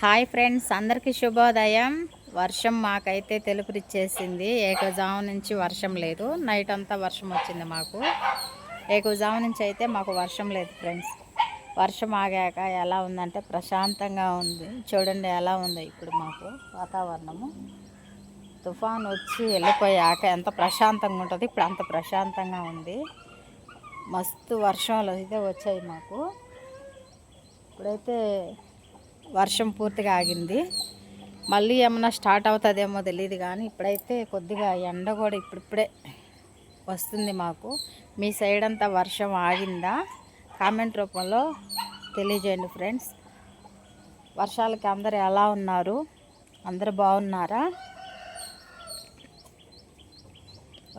Hi friends, అందరికీ శుభోదయం. వర్షం మాకైతే తెలుపురిచ్చేసింది. ఏకజాము నుంచి వర్షం లేదు, నైట్ అంతా వర్షం వచ్చింది మాకు. ఏకజాము నుంచి అయితే మాకు వర్షం లేదు ఫ్రెండ్స్. వర్షం ఆగాక ఎలా ఉందంటే ప్రశాంతంగా ఉంది. చూడండి ఎలా ఉందో ఇప్పుడు మాకు వాతావరణము. తుఫాన్ వచ్చి వెళ్ళిపోయాక ఎంత ప్రశాంతంగా ఉంటుంది, ఇప్పుడు అంత ప్రశాంతంగా ఉంది. మస్తు వర్షాలు అయితే వచ్చాయి మాకు. ఇప్పుడైతే వర్షం పూర్తిగా ఆగింది. మళ్ళీ ఏమన్నా స్టార్ట్ అవుతుందేమో తెలియదు, కానీ ఇప్పుడైతే కొద్దిగా ఎండ కూడా ఇప్పుడిప్పుడే వస్తుంది మాకు. మీ సైడ్ అంతా వర్షం ఆగిందా? కామెంట్ రూపంలో తెలియజేయండి ఫ్రెండ్స్. వర్షాలకి అందరు ఎలా ఉన్నారు? అందరు బాగున్నారా?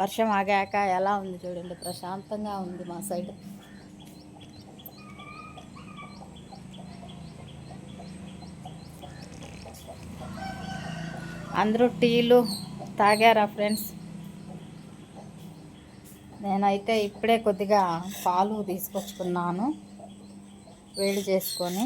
వర్షం ఆగాక ఎలా ఉంది చూడండి, ప్రశాంతంగా ఉంది మా సైడ్. అందరూ టీలు తాగారా ఫ్రెండ్స్? నేనైతే ఇప్పుడే కొద్దిగా పాలు తీసుకొచ్చుకున్నాను వేడి చేసుకొని.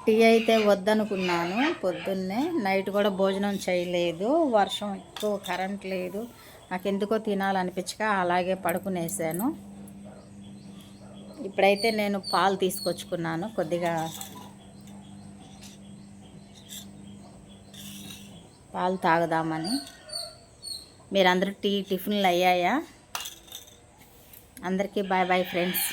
టీ అయితే వద్దనుకున్నాను పొద్దున్నే. నైట్ కూడా భోజనం చేయలేదు, వర్షం ఎక్కువ, కరెంట్ లేదు. నాకు ఎందుకో తినాలనిపించక అలాగే పడుకునేసాను. ఇప్పుడైతే నేను పాలు తీసుకొచ్చుకున్నాను కొద్దిగా. పాలు తాగుదామని. మీరందరూ టిఫిన్లు అయ్యాయా? అందరికీ బాయ్ బాయ్ ఫ్రెండ్స్.